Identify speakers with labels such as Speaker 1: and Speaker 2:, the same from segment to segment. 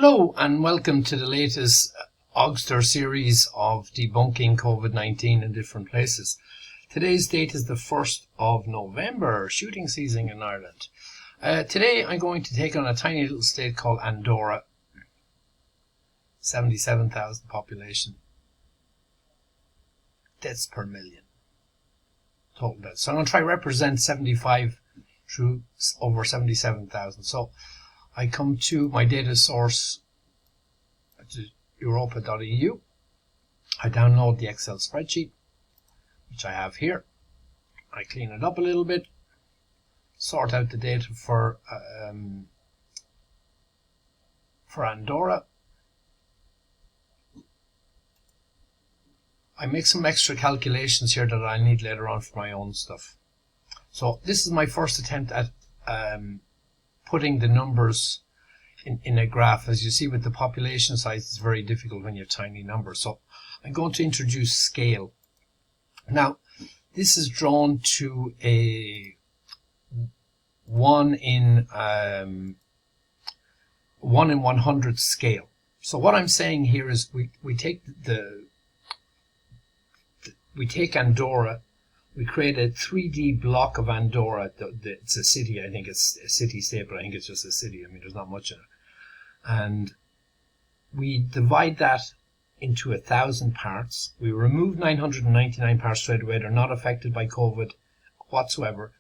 Speaker 1: Hello and welcome to the latest Ogster series of debunking COVID-19 in different places. Today's date is the 1st of November, shooting season in Ireland. Today I'm going to take on a tiny little state called Andorra. 77,000 population. Deaths per million. Total deaths. So I'm going to try to represent 75 through over 77,000. So I come to my data source, europa.eu. I download the Excel spreadsheet, which I have here. I clean it up a little bit, sort out the data for Andorra. I make some extra calculations here that I need later on for my own stuff. So this is my first attempt at putting the numbers in a graph. As you see, with the population size, it's very difficult when you have tiny numbers. So I'm going to introduce scale. Now, this is drawn to a 1 in 100 scale. So what I'm saying here is we take Andorra. We create a 3D block of Andorra. It's a city. I think it's a city-state, but I think it's just a city. I mean, there's not much in it. And we divide that into 1,000 parts. We remove 999 parts straight away. They're not affected by COVID whatsoever.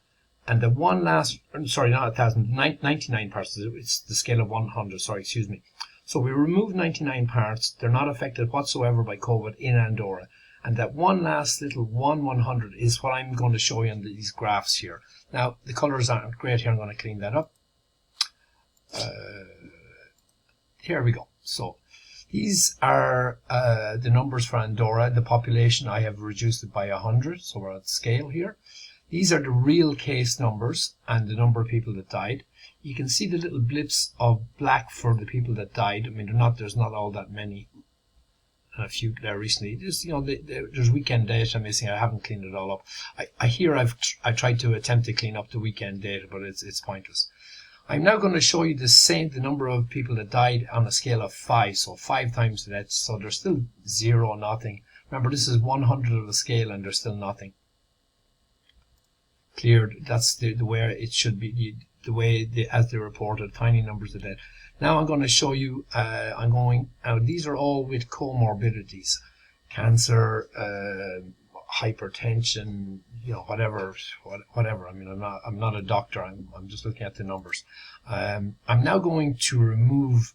Speaker 1: And the one last, sorry, not 1,000, 99 parts. It's the scale of 100. Sorry, excuse me. So we remove 99 parts. They're not affected whatsoever by COVID in Andorra. And that one last little 1/100 is what I'm going to show you in these graphs here. Now, the colors aren't great here. I'm going to clean that up. Here we go. So these are the numbers for Andorra. The population, I have reduced it by 100. So we're at scale here. These are the real case numbers and the number of people that died. You can see the little blips of black for the people that died. I mean, there's not all that many. A few there recently. Just, there's weekend data missing. I haven't cleaned it all up. I tried to attempt to clean up the weekend data, but it's pointless. I'm now going to show you the number of people that died on a scale of 5. So 5 times the deaths. So there's still 0, nothing. Remember, this is 100 of a scale, and there's still nothing. Cleared. That's the way it should be. The way as they reported, tiny numbers of death. Now I'm going to show you, these are all with comorbidities, cancer, hypertension, whatever. I mean, I'm not a doctor. I'm just looking at the numbers. I'm now going to remove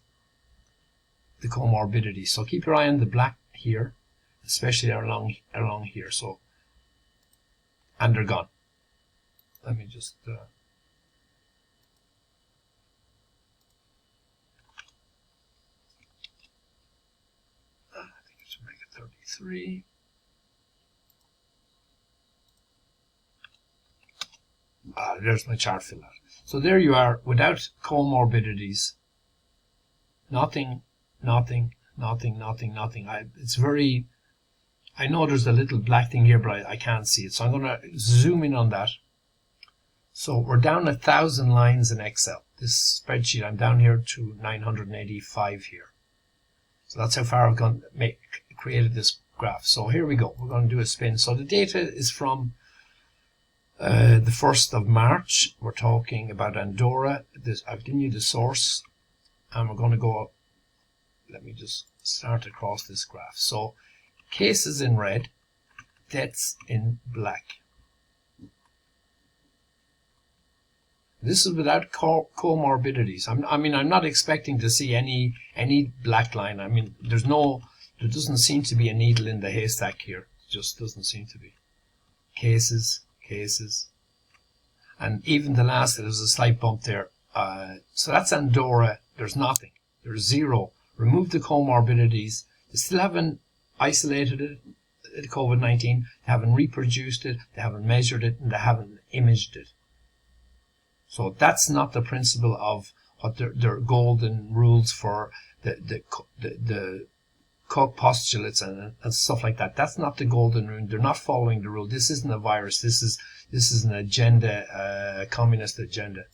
Speaker 1: the comorbidities. So keep your eye on the black here, especially along here. So, and they're gone. Let me just. Make it 33. There's my chart fill out. So there you are, without comorbidities. Nothing. It's very. I know there's a little black thing here, but I can't see it. So I'm going to zoom in on that. So we're down 1,000 lines in Excel. This spreadsheet, I'm down here to 985 here. So that's how far I've created this graph. So here we go. We're going to do a spin. So the data is from the 1st of March. We're talking about Andorra. I've given you the source. And we're going to go, let me just start across this graph. So cases in red, deaths in black. This is without comorbidities. I'm not expecting to see any black line. I mean, there doesn't seem to be a needle in the haystack here. It just doesn't seem to be. Cases. And even the last, there's a slight bump there. So that's Andorra. There's nothing. There's 0. Remove the comorbidities. They still haven't isolated it, COVID-19. They haven't reproduced it. They haven't measured it. And they haven't imaged it. So that's not the principle of what their golden rules for the Koch postulates and stuff like that. That's not the golden rule. They're not following the rule. This isn't a virus. This is an agenda, a communist agenda.